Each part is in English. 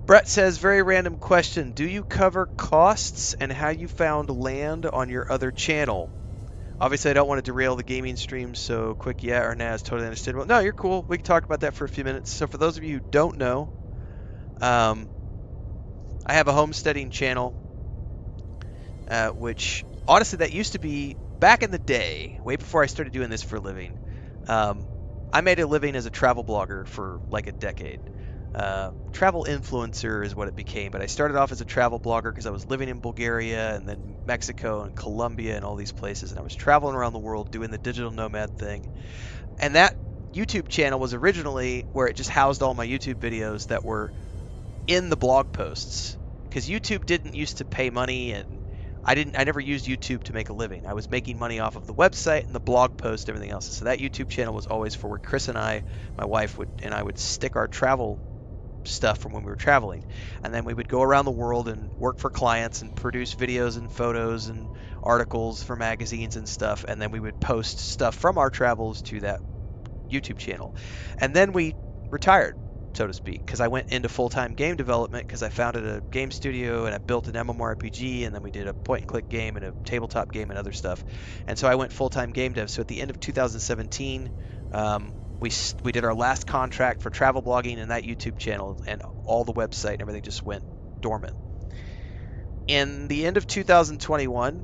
Brett says, very random question. Do you cover costs and how you found land on your other channel? Obviously, I don't want to derail the gaming stream, so quick yeah or nah is totally understandable. No, you're cool. We can talk about that for a few minutes. So for those of you who don't know, um, I have a homesteading channel, which honestly, that used to be back in the day, way before I started doing this for a living. Um, I made a living as a travel blogger for like a decade. Travel influencer is what it became, but I started off as a travel blogger because I was living in Bulgaria and then Mexico and Colombia and all these places, and I was traveling around the world doing the digital nomad thing. And that YouTube channel was originally where it just housed all my YouTube videos that were in the blog posts, because YouTube didn't used to pay money, and I never used YouTube to make a living. I was making money off of the website and the blog post, everything else. So that YouTube channel was always for where Chris and I, my wife would and I would stick our travel stuff from when we were traveling, and then we would go around the world and work for clients and produce videos and photos and articles for magazines and stuff, and then we would post stuff from our travels to that YouTube channel. And then we retired, so to speak, because I went into full-time game development because I founded a game studio and I built an MMORPG, and then we did a point-and-click game and a tabletop game and other stuff. And so I went full-time game dev. So at the end of 2017, we did our last contract for travel blogging and that YouTube channel, and all the website and everything just went dormant. In the end of 2021,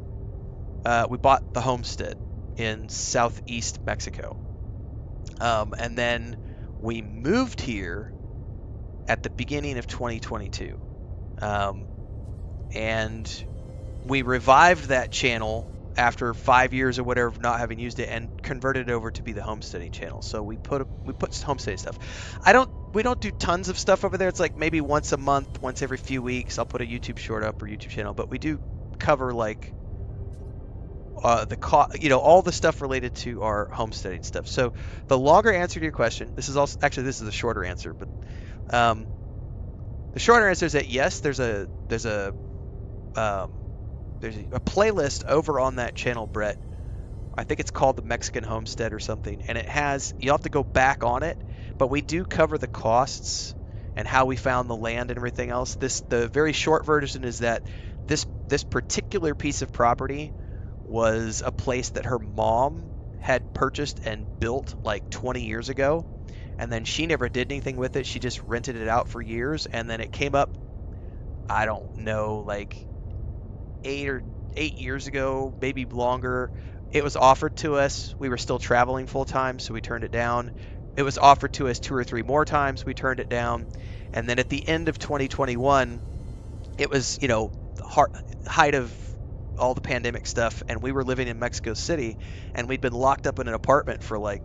we bought the homestead in southeast Mexico. And then we moved here at the beginning of 2022. And we revived that channel after 5 years or whatever of not having used it, and converted it over to be the homesteading channel. So we put homesteading stuff. We don't do tons of stuff over there. It's like maybe once a month, once every few weeks, I'll put a YouTube short up or YouTube channel. But we do cover like all the stuff related to our homesteading stuff. So the longer answer to your question, this is a shorter answer, but um, the shorter answer is that yes, there's a playlist over on that channel, Brett. I think it's called the Mexican Homestead or something, and you'll have to go back on it, but we do cover the costs and how we found the land and everything else. The very short version is that this particular piece of property was a place that her mom had purchased and built like 20 years ago, and then she never did anything with it. She just rented it out for years, and then it came up, I don't know, like 8 years ago, maybe longer. It was offered to us. We were still traveling full time, so we turned it down. It was offered to us 2 or 3 more times. We turned it down. And then at the end of 2021, it was, the height of all the pandemic stuff, and we were living in Mexico City, and we'd been locked up in an apartment for like,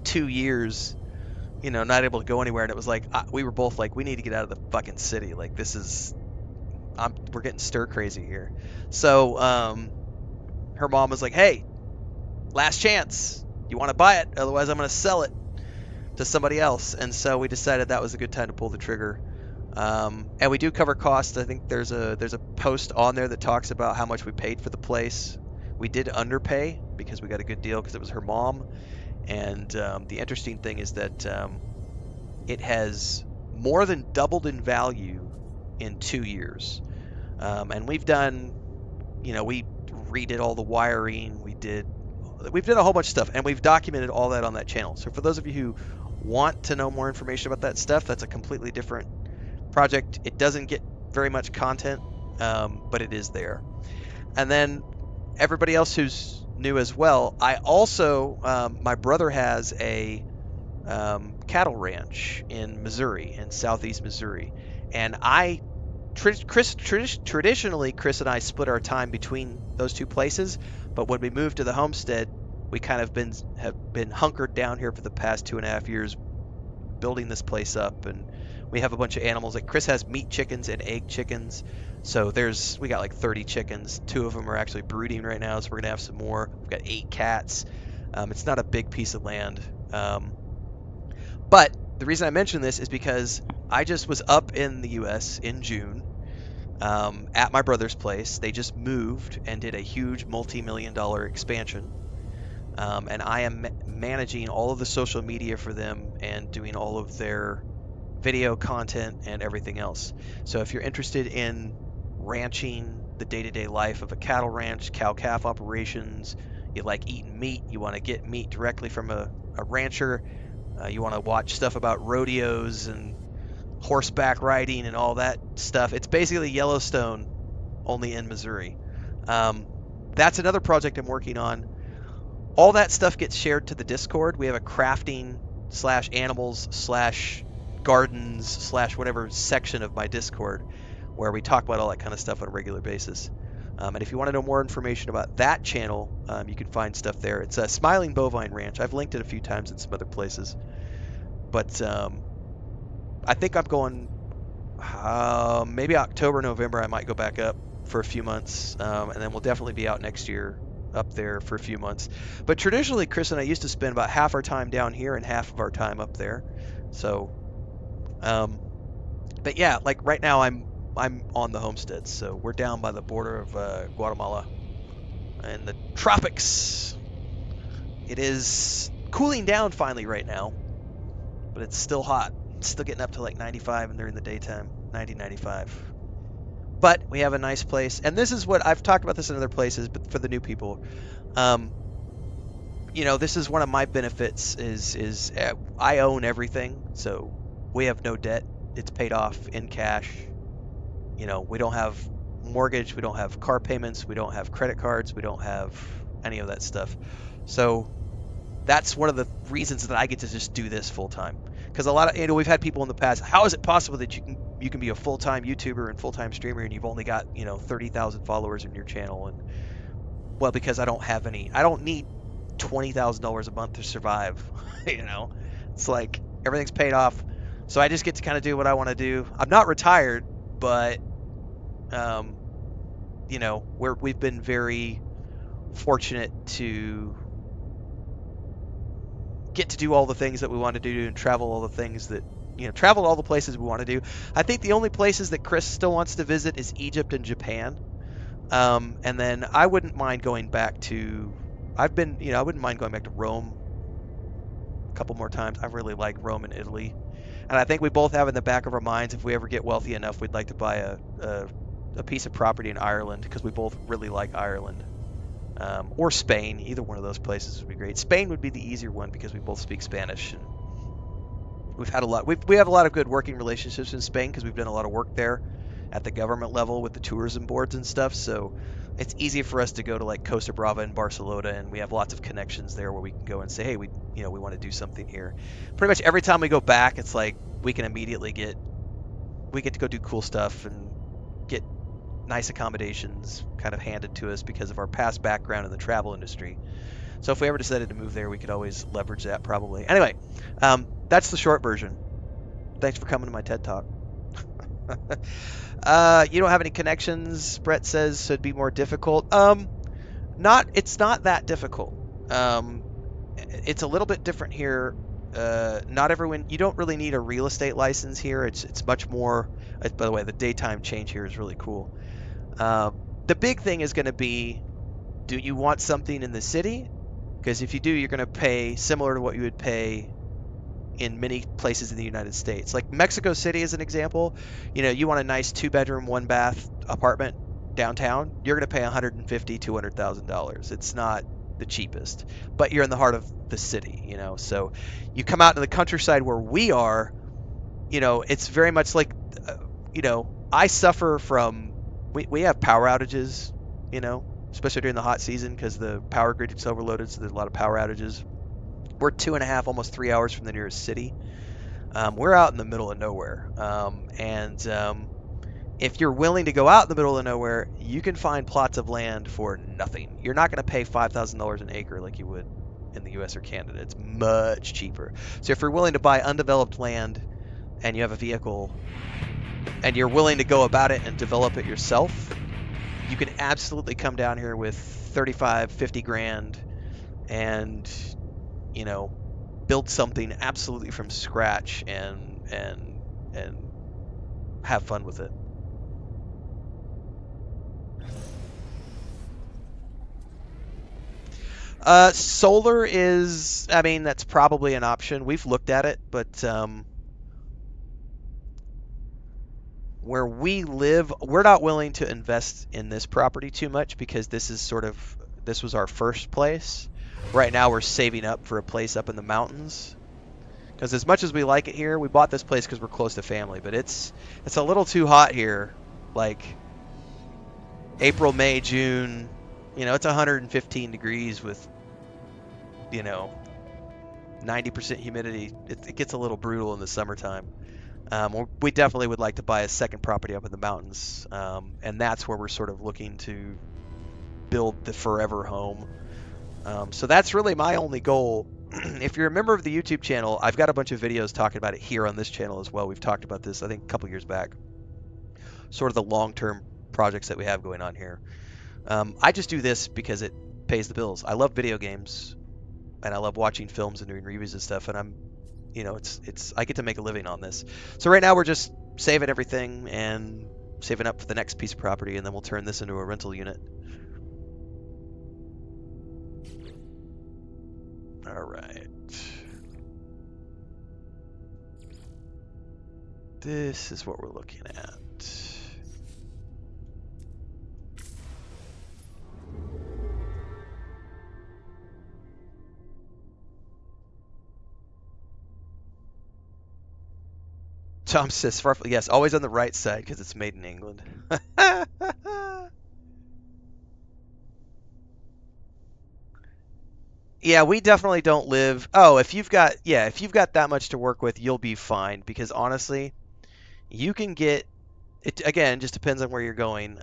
2 years, not able to go anywhere. And it was like, we were both like, we need to get out of the fucking city. Like, we're getting stir crazy here. So, her mom was like, hey, last chance. You want to buy it? Otherwise, I'm going to sell it to somebody else. And so we decided that was a good time to pull the trigger. And we do cover costs. I think there's a post on there that talks about how much we paid for the place. We did underpay because we got a good deal because it was her mom. And the interesting thing is that it has more than doubled in value in 2 years. And we've done, we redid all the wiring. We've done a whole bunch of stuff, and we've documented all that on that channel. So for those of you who want to know more information about that stuff, that's a completely different project. It doesn't get very much content, but it is there. And then everybody else who's new as well, I also, my brother has a cattle ranch in Missouri, in southeast Missouri, and traditionally, Chris and I split our time between those two places, but when we moved to the homestead, we kind of have been hunkered down here for the past 2.5 years, building this place up, and we have a bunch of animals. Like Chris has meat chickens and egg chickens, so we got like 30 chickens. 2 of them are actually brooding right now, so we're gonna have some more. We've got 8 cats. It's not a big piece of land, but the reason I mention this is because I just was up in the U.S. in June at my brother's place. They just moved and did a huge multi-million-dollar expansion. And I am managing all of the social media for them and doing all of their video content, and everything else. So if you're interested in ranching, the day-to-day life of a cattle ranch, cow-calf operations, you like eating meat, you want to get meat directly from a rancher, you want to watch stuff about rodeos and horseback riding and all that stuff, it's basically Yellowstone, only in Missouri. Um, that's another project I'm working on. All that stuff gets shared to the Discord. We have a crafting slash animals slash gardens slash whatever section of my Discord where we talk about all that kind of stuff on a regular basis. And if you want to know more information about that channel, you can find stuff there. It's a Smiling Bovine Ranch. I've linked it a few times in some other places. But I think I'm going maybe October, November. I might go back up for a few months, and then we'll definitely be out next year up there for a few months. But traditionally, Chris and I used to spend about half our time down here and half of our time up there. So, but yeah, like right now I'm on the homesteads, so we're down by the border of Guatemala and the tropics. It is cooling down finally right now, but it's still hot. It's still getting up to like 95 and during the daytime, 90, 95. But we have a nice place, and this is what I've talked about this in other places, but for the new people, this is one of my benefits is I own everything, so we have no debt. It's paid off in cash. We don't have mortgage, we don't have car payments, we don't have credit cards, we don't have any of that stuff. So that's one of the reasons that I get to just do this full time. Because a lot of we've had people in the past. How is it possible that you can be a full-time YouTuber and full-time streamer and you've only got 30,000 followers in your channel? And well, because I don't have any. I don't need $20,000 a month to survive. It's like everything's paid off, so I just get to kind of do what I want to do. I'm not retired, but we've been very fortunate to get to do all the things that we want to do and travel all the things that travel all the places we want to do. I think the only places that Chris still wants to visit is Egypt and Japan. And then I wouldn't mind going back to I wouldn't mind going back to Rome a couple more times. I really like Rome and Italy. And I think we both have in the back of our minds, if we ever get wealthy enough, we'd like to buy a piece of property in Ireland, because we both really like Ireland. Or Spain. Either one of those places would be great. Spain would be the easier one because we both speak Spanish, and we've had a lot. We have a lot of good working relationships in Spain because we've done a lot of work there at the government level with the tourism boards and stuff. So it's easy for us to go to like Costa Brava and Barcelona, and we have lots of connections there where we can go and say, hey, we want to do something here. Pretty much every time we go back, it's like we can immediately get to go do cool stuff and get nice accommodations kind of handed to us because of our past background in the travel industry. So if we ever decided to move there, we could always leverage that probably. Anyway, that's the short version. Thanks for coming to my TED Talk. You don't have any connections, Brett says, so it'd be more difficult. It's not that difficult. It's a little bit different here. Not everyone, you don't really need a real estate license here. It's much more, by the way, the daytime change here is really cool. The big thing is going to be, do you want something in the city? Because if you do, you're going to pay similar to what you would pay in many places in the United States. Like Mexico City as an example, you want a nice 2-bedroom, 1-bath apartment downtown, you're going to pay $150,000, $200,000. It's not the cheapest, but you're in the heart of the city, so you come out to the countryside where we are, it's very much like, I suffer from, we have power outages, especially during the hot season because the power grid gets overloaded, so there's a lot of power outages. We're 2.5, almost 3 hours from the nearest city. We're out in the middle of nowhere. If you're willing to go out in the middle of nowhere, you can find plots of land for nothing. You're not going to pay $5,000 an acre like you would in the US or Canada. It's much cheaper. So if you're willing to buy undeveloped land and you have a vehicle and you're willing to go about it and develop it yourself, you can absolutely come down here with 35, 50 grand and build something absolutely from scratch and have fun with it. Solar is, that's probably an option. We've looked at it, but where we live, we're not willing to invest in this property too much because this was our first place. Right now we're saving up for a place up in the mountains. Because as much as we like it here, we bought this place because we're close to family, but it's a little too hot here. Like April, May, June, it's 115 degrees with, you know, 90% humidity. It gets a little brutal in the summertime. We definitely would like to buy a second property up in the mountains, and that's where we're sort of looking to build the forever home. So that's really my only goal. If you're a member of the YouTube channel, I've got a bunch of videos talking about it here on this channel as well. We've talked about this, I think, a couple years back. Sort of the long-term projects that we have going on here. I just do this because it pays the bills. I love video games, and I love watching films and doing reviews and stuff, and it's I get to make a living on this. So right now we're just saving everything and saving up for the next piece of property, and then we'll turn this into a rental unit. All right. This is what we're looking at. Tom says, yes, always on the right side because it's made in England. Yeah, we definitely don't live. Oh, if you've got that much to work with, you'll be fine because honestly, you can get it again, just depends on where you're going.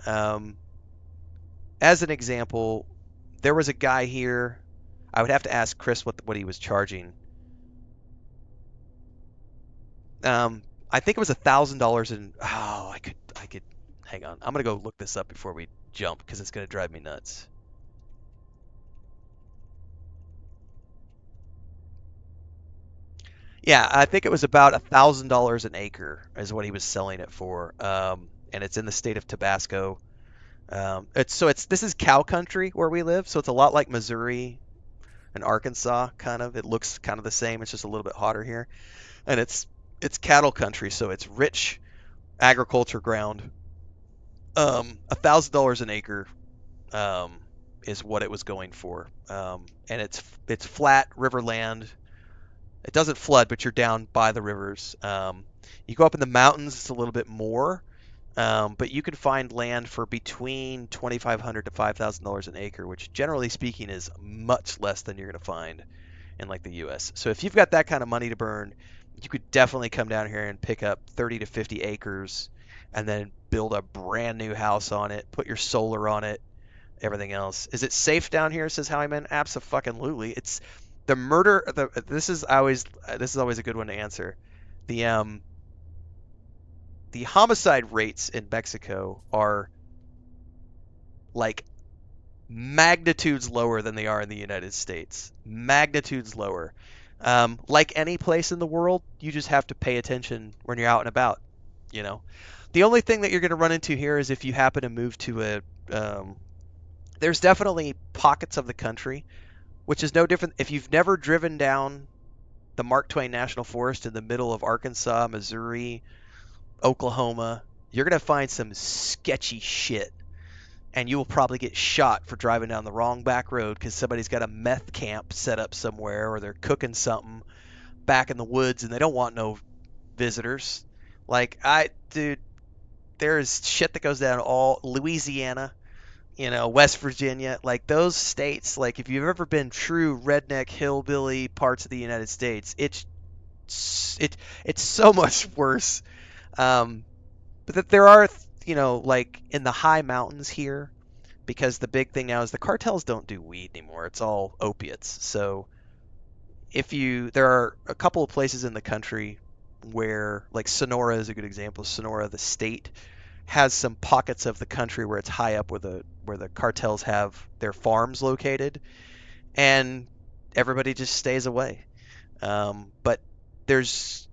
As an example, there was a guy here. I would have to ask Chris what he was charging. I think it was $1,000 in. Oh, I could. Hang on, I'm gonna go look this up before we jump because it's gonna drive me nuts. Yeah, I think it was about $1,000 an acre is what he was selling it for, and it's in the state of Tabasco. This is cow country where we live, so it's a lot like Missouri and Arkansas, kind of. It looks kind of the same. It's just a little bit hotter here, and it's cattle country, so it's rich agriculture ground. $1,000 an acre um, is what it was going for, and it's flat river land. It doesn't flood, but you're down by the rivers. You go up in the mountains, it's a little bit more, but you can find land for between $2,500 to $5,000 an acre, which generally speaking is much less than you're going to find in like the U.S. So if you've got that kind of money to burn, you could definitely come down here and pick up 30 to 50 acres and then build a brand new house on it, put your solar on it, everything else. Is it safe down here? Says Howieman. Absolutely. It's the murder. This is always a good one to answer. The um the homicide rates in Mexico are like magnitudes lower than they are in the United States. Magnitudes lower. Like any place in the world, you just have to pay attention when you're out and about. You know, the only thing that you're going to run into here is if you happen to move to a. There's definitely pockets of the country, which is no different. If you've never driven down the Mark Twain National Forest in the middle of Arkansas, Missouri, Oklahoma, you're going to find some sketchy shit. And you will probably get shot for driving down the wrong back road because somebody's got a meth camp set up somewhere or they're cooking something back in the woods and they don't want no visitors. Dude, there's shit that goes down all Louisiana, West Virginia, like those states. Like if you've ever been true redneck hillbilly parts of the United States, it's so much worse. Um, but that there are, like in the high mountains here, because the big thing now is the cartels don't do weed anymore. It's all opiates. So there are a couple of places in the country where, like Sonora is a good example. Sonora, the state, has some pockets of the country where it's high up where the cartels have their farms located, and everybody just stays away. But there's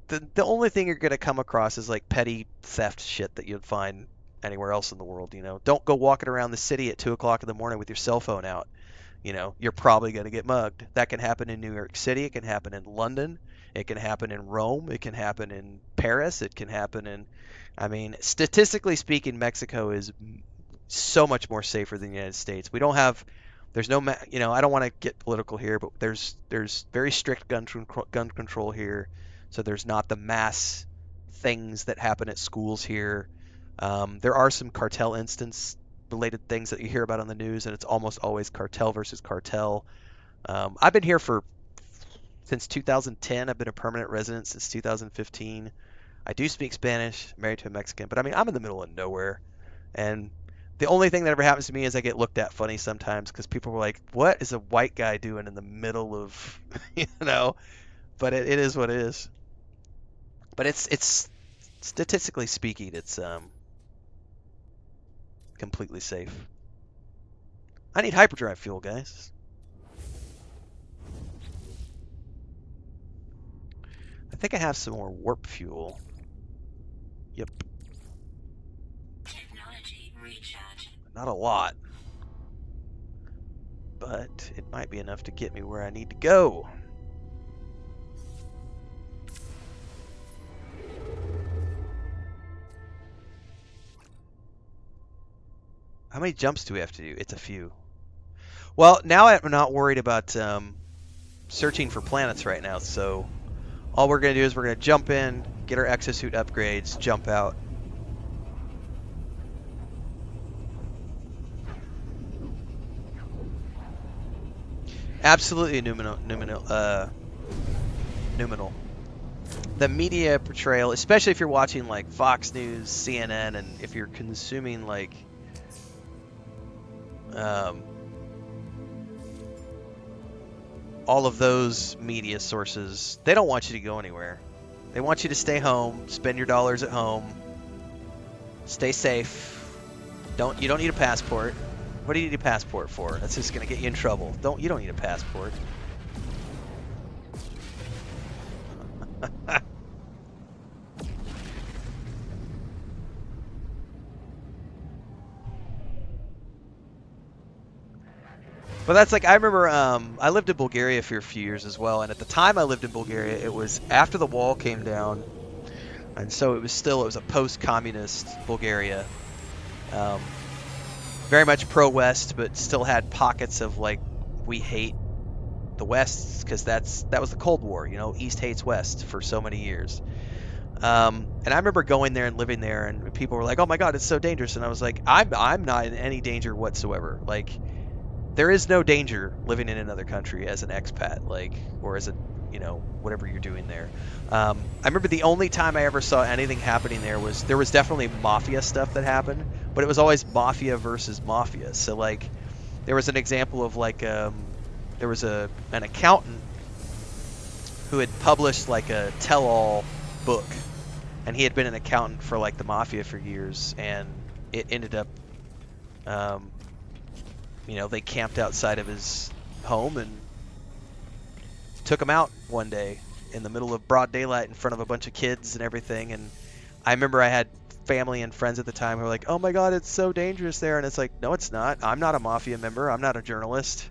the only thing you're going to come across is like petty theft shit that you'd find anywhere else in the world. Don't go walking around the city at 2 o'clock in the morning with your cell phone out. You're probably going to get mugged. That can happen in New York City. It can happen in London. It can happen in Rome. It can happen in Paris. It can happen in, I mean, statistically speaking, Mexico is so much more safer than the United States. We don't have, there's no, I don't want to get political here, but there's very strict gun control here. So there's not the mass things that happen at schools here. There are some cartel instance related things that you hear about on the news, and it's almost always cartel versus cartel. I've been here for since 2010. I've been a permanent resident since 2015. I do speak Spanish, married to a Mexican, but I mean, I'm in the middle of nowhere. And the only thing that ever happens to me is I get looked at funny sometimes because people were like, what is a white guy doing in the middle of, you know? But it is what it is. But it's statistically speaking, it's completely safe. I need hyperdrive fuel, guys. I think I have some more warp fuel. Yep. Technology recharge. Not a lot. But it might be enough to get me where I need to go. How many jumps do we have to do? It's a few. Well, now I'm not worried about searching for planets right now, so all we're going to do is we're going to jump in, get our exosuit upgrades, jump out. Absolutely numinal. The media portrayal, especially if you're watching like Fox News, CNN, and if you're consuming like all of those media sources, they don't want you to go anywhere. They want you to stay home, spend your dollars at home, stay safe. You don't need a passport. What do you need a passport for? That's just gonna get you in trouble. You don't need a passport. But that's like, I remember I lived in Bulgaria for a few years as well, and at the time I lived in Bulgaria, it was after the wall came down, and so it was a post-communist Bulgaria. Very much pro-West, but still had pockets of like, we hate the West, because that was the Cold War, East hates West for so many years. And I remember going there and living there, and people were like, "Oh my God, it's so dangerous," and I was like, "I'm not in any danger whatsoever. Like, there is no danger living in another country as an expat, like, or as a, whatever you're doing there." I remember the only time I ever saw anything happening there was definitely mafia stuff that happened, but it was always mafia versus mafia. So like, there was an example of like, there was an accountant who had published like a tell-all book, and he had been an accountant for like the mafia for years, and it ended up, they camped outside of his home and took him out one day in the middle of broad daylight in front of a bunch of kids and everything. And I remember I had family and friends at the time who were like, "Oh my God, it's so dangerous there." And it's like, no, it's not. I'm not a mafia member. I'm not a journalist.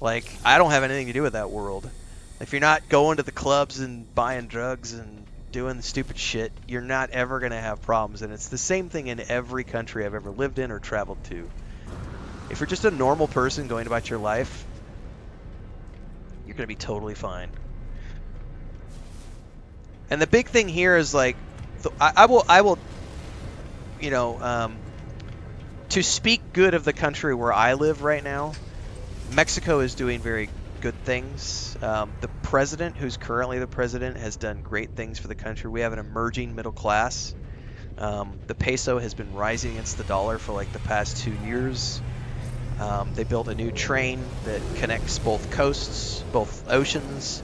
Like, I don't have anything to do with that world. If you're not going to the clubs and buying drugs and doing the stupid shit, you're not ever going to have problems. And it's the same thing in every country I've ever lived in or traveled to. If you're just a normal person going about your life, you're going to be totally fine. And the big thing here is like, I will, to speak good of the country where I live right now, Mexico is doing very good things. The president, who's currently the president, has done great things for the country. We have an emerging middle class. The peso has been rising against the dollar for like the past 2 years. They built a new train that connects both coasts, both oceans.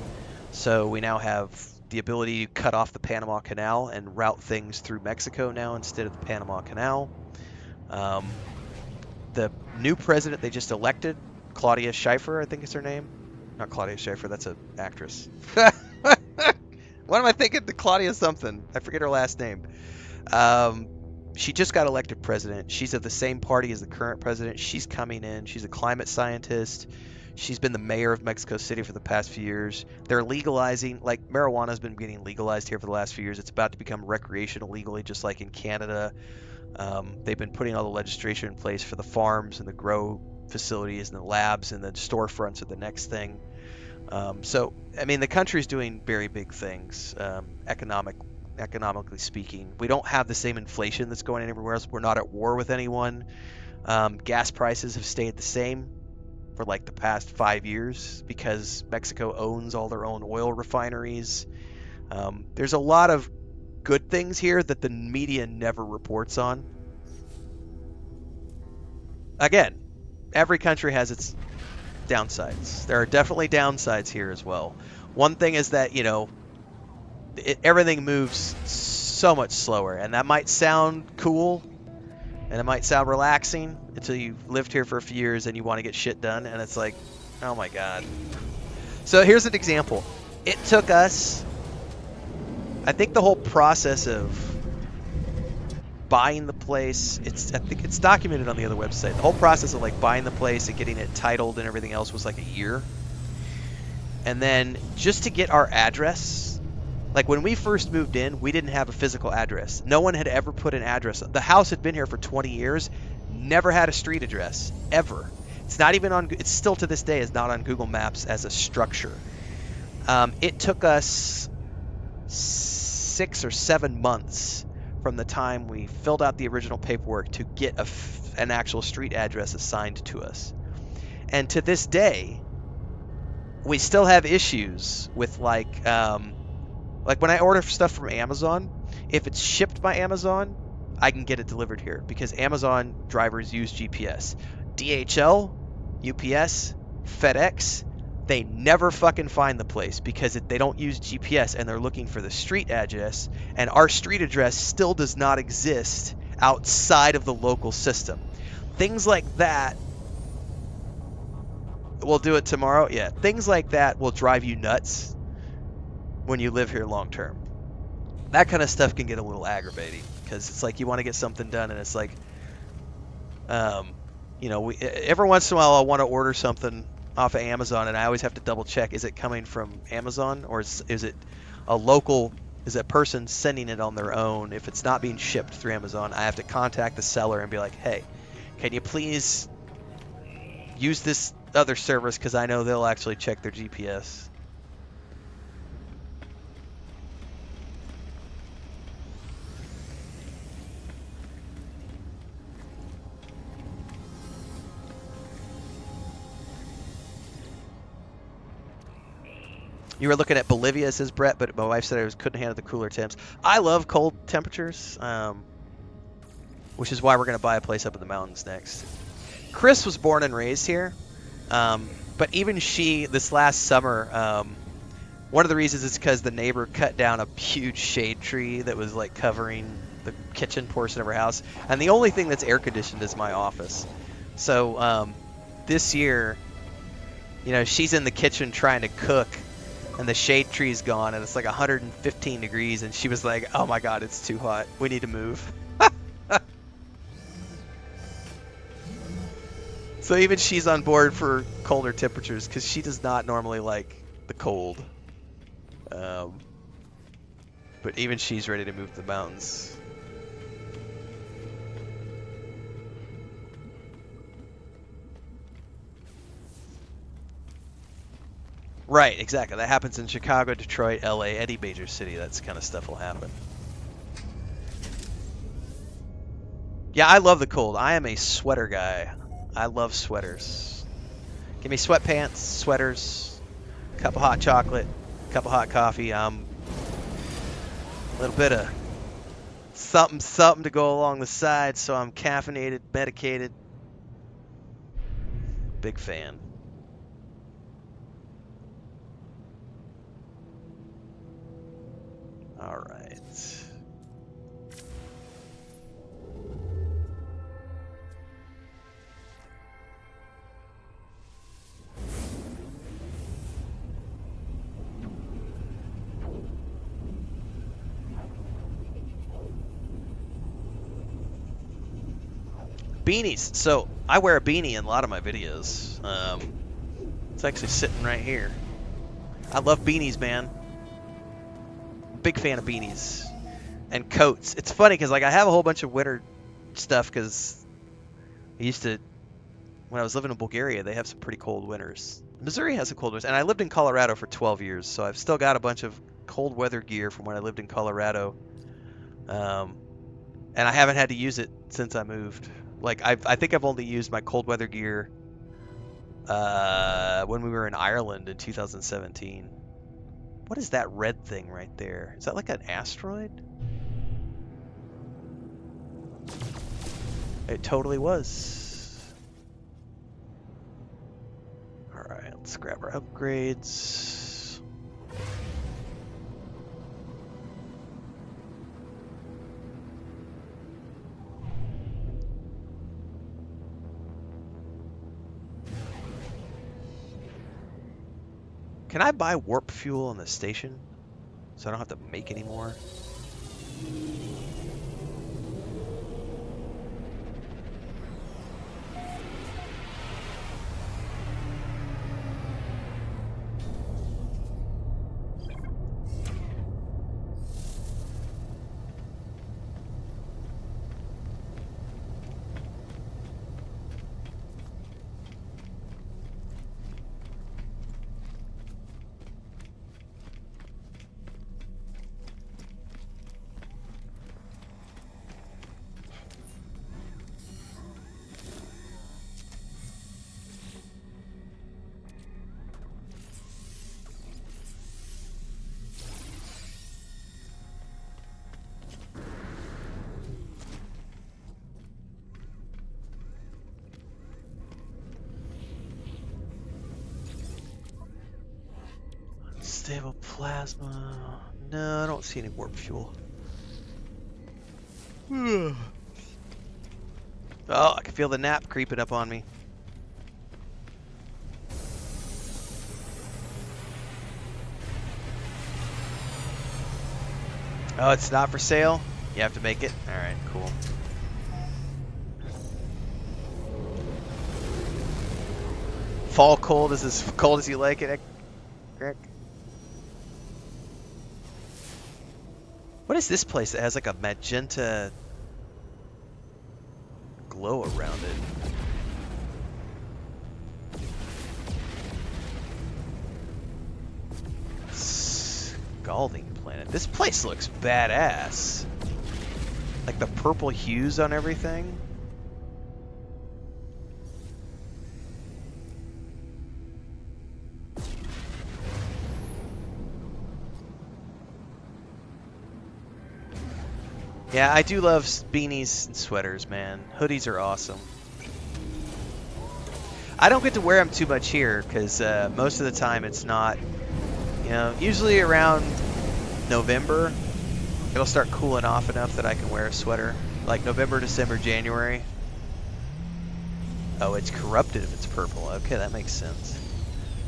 So we now have the ability to cut off the Panama Canal and route things through Mexico now instead of the Panama Canal. The new president they just elected, Claudia Schiffer, I think is her name. Not Claudia Schiffer, that's an actress. What am I thinking? The Claudia something. I forget her last name. She just got elected president. She's of the same party as the current president. She's coming in. She's a climate scientist. She's been the mayor of Mexico City for the past few years. They're legalizing, like marijuana has been getting legalized here for the last few years. It's about to become recreational legally, just like in Canada. They've been putting all the legislation in place for the farms and the grow facilities and the labs, and the storefronts are the next thing. So, I mean, the country's doing very big things, economically speaking. We don't have the same inflation that's going on everywhere else. We're not at war with anyone. Gas prices have stayed the same for like the past 5 years because Mexico owns all their own oil refineries. There's a lot of good things here that the media never reports on. Again, every country has its downsides. There are definitely downsides here as well. One thing is that, everything moves so much slower, and that might sound cool and it might sound relaxing until you've lived here for a few years and you want to get shit done, and it's like, oh my god. So here's an example. It took us, I think the whole process of buying the place, I think it's documented on the other website. The whole process of like buying the place and getting it titled and everything else was like a year. And then just to get our address, like when we first moved in, we didn't have a physical address. No one had ever put an address. The house had been here for 20 years, never had a street address, ever. It's not even on, it's still to this day is not on Google Maps as a structure. It took us 6 or 7 months from the time we filled out the original paperwork to get an actual street address assigned to us. And to this day, we still have issues with like when I order stuff from Amazon, if it's shipped by Amazon, I can get it delivered here because Amazon drivers use GPS. DHL, UPS, FedEx, they never fucking find the place because they don't use GPS and they're looking for the street address, and our street address still does not exist outside of the local system. Things like that. We'll do it tomorrow. Yeah, things like that will drive you nuts when you live here long term. That kind of stuff can get a little aggravating because it's like you want to get something done and it's like, every once in a while I want to order something off of Amazon and I always have to double check, is it coming from Amazon or is it a local, is that person sending it on their own? If it's not being shipped through Amazon, I have to contact the seller and be like, hey, can you please use this other service because I know they'll actually check their GPS. You were looking at Bolivia, says Brett, but my wife said I couldn't handle the cooler temps. I love cold temperatures, which is why we're going to buy a place up in the mountains next. Chris was born and raised here, but even she, this last summer, one of the reasons is because the neighbor cut down a huge shade tree that was like covering the kitchen portion of her house, and the only thing that's air conditioned is my office. So this year, she's in the kitchen trying to cook, and the shade tree's gone, and it's like 115 degrees, and she was like, oh my god, it's too hot. We need to move. So even she's on board for colder temperatures, because she does not normally like the cold. But even she's ready to move to the mountains. Right, exactly. That happens in Chicago, Detroit, LA, any major city. That kind of stuff will happen. Yeah, I love the cold. I am a sweater guy. I love sweaters. Give me sweatpants, sweaters, a cup of hot chocolate, a cup of hot coffee. A little bit of something to go along the side so I'm caffeinated, medicated. Big fan. All right. Beanies. So I wear a beanie in a lot of my videos. It's actually sitting right here. I love beanies, man. Big fan of beanies and coats. It's funny because like I have a whole bunch of winter stuff because I used to, when I was living in Bulgaria, they have some pretty cold winters. Missouri has some cold winters, and I lived in Colorado for 12 years, so I've still got a bunch of cold weather gear from when I lived in Colorado. And I haven't had to use it since I moved. Like I think I've only used my cold weather gear when we were in Ireland in 2017. What is that red thing right there? Is that like an asteroid? It totally was. Alright, let's grab our upgrades. Can I buy warp fuel in the station so I don't have to make any more? Stable plasma. No, I don't see any warp fuel. Oh, I can feel the nap creeping up on me. Oh, it's not for sale? You have to make it? Alright, cool. Fall cold is as cold as you like it, Rick? What is this place that has like a magenta glow around it? Scalding planet. This place looks badass. Like the purple hues on everything. Yeah, I do love beanies and sweaters, man. Hoodies are awesome. I don't get to wear them too much here because most of the time it's not, you know, usually around November, it'll start cooling off enough that I can wear a sweater. Like November, December, January. Oh, it's corrupted if it's purple. Okay, that makes sense.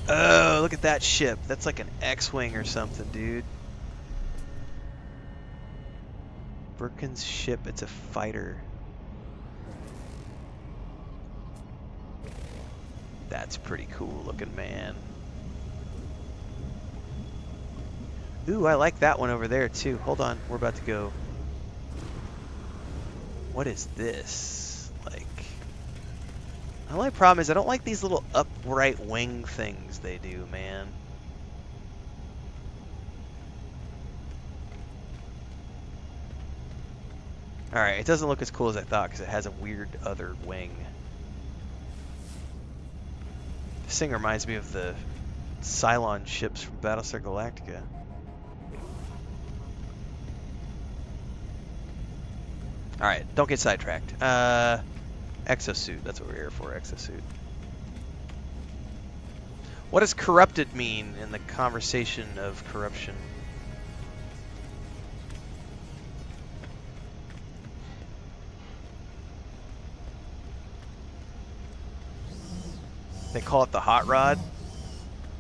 Oh, look at that ship. That's like an X-Wing or something, dude. Birkin's ship, it's a fighter. That's pretty cool looking, man. Ooh, I like that one over there too. Hold on, we're about to go. What is this? Like, the only problem is I don't like these little upright wing things they do, man. Alright, it doesn't look as cool as I thought because it has a weird other wing. This thing reminds me of the Cylon ships from Battlestar Galactica. Alright, don't get sidetracked. Exosuit, that's what we're here for, exosuit. What does corrupted mean in the conversation of corruption? They call it the hot rod?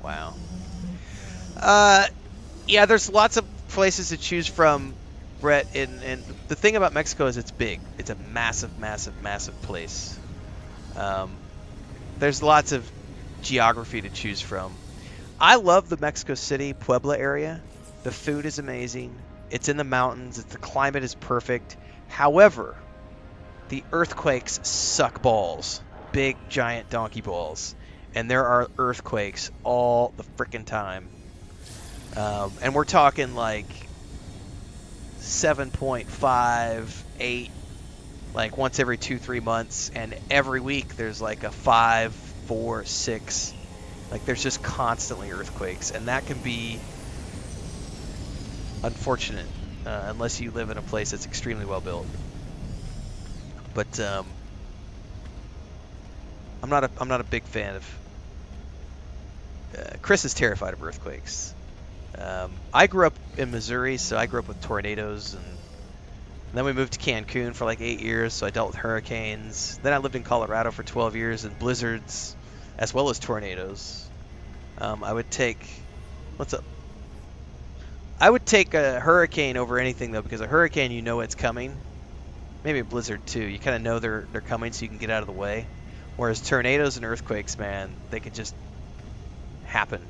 Wow. Yeah, there's lots of places to choose from, Brett, and the thing about Mexico is it's big. It's a massive, massive, massive place. There's lots of geography to choose from. I love the Mexico City, Puebla area. The food is amazing. It's in the mountains. The climate is perfect. However, the earthquakes suck balls. Big, giant donkey balls. And there are earthquakes all the frickin' time. And we're talking like 7.5, 8, like once every 2-3 months. And every week there's like a 5, 4, 6. Like there's just constantly earthquakes. And that can be unfortunate unless you live in a place that's extremely well built. But I'm not a big fan of. Chris is terrified of earthquakes. I grew up in Missouri, so I grew up with tornadoes, and then we moved to Cancun for like 8 years, so I dealt with hurricanes. Then I lived in Colorado for 12 years and blizzards, as well as tornadoes. I would take. What's up? I would take a hurricane over anything though, because a hurricane you know it's coming. Maybe a blizzard too. You kind of know they're coming, so you can get out of the way. Whereas tornadoes and earthquakes, man, they could just happen.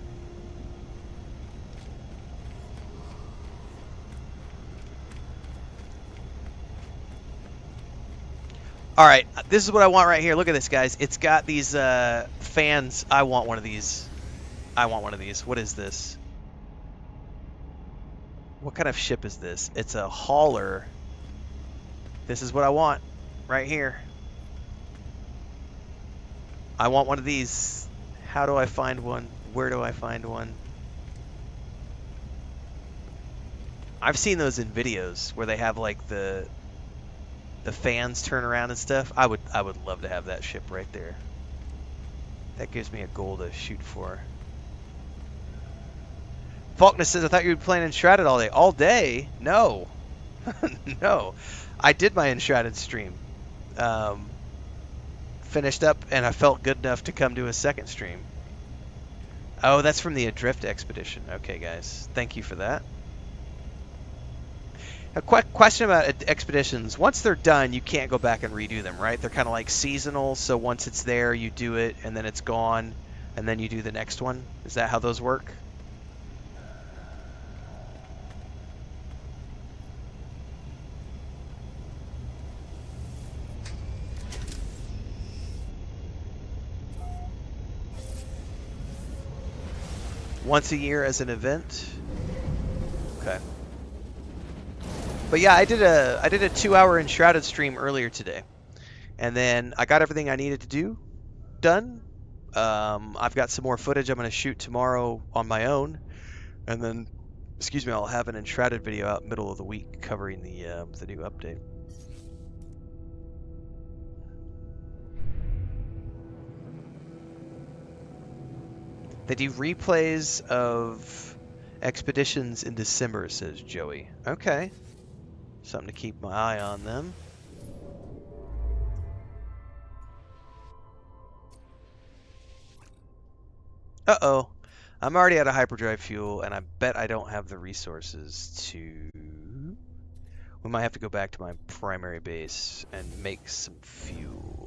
All right, this is what I want right here. Look at this, guys. It's got these fans. I want one of these. I want one of these. What is this? What kind of ship is this? It's a hauler. This is what I want right here. I want one of these. How do I find one? Where do I find one? I've seen those in videos where they have like the fans turn around and stuff. I would love to have that ship right there. That gives me a goal to shoot for. Faulkner says, I thought you were playing Enshrouded all day. All day? No. No. I did my Enshrouded stream. Finished up, and I felt good enough to come to a second stream. Oh, that's from the Adrift expedition. Okay, guys. Thank you for that. A question about expeditions. Once they're done, you can't go back and redo them, right? They're kind of like seasonal, so once it's there, you do it, and then it's gone, and then you do the next one. Is that how those work? Once a year as an event? Okay. But yeah, I did a 2-hour Enshrouded stream earlier today, and then I got everything I needed to do done. I've got some more footage I'm going to shoot tomorrow on my own, and then, excuse me, I'll have an Enshrouded video out middle of the week covering the new update. They do replays of expeditions in December, says Joey. Okay. Something to keep my eye on them. Uh-oh. I'm already out of hyperdrive fuel, and I bet I don't have the resources to... We might have to go back to my primary base and make some fuel.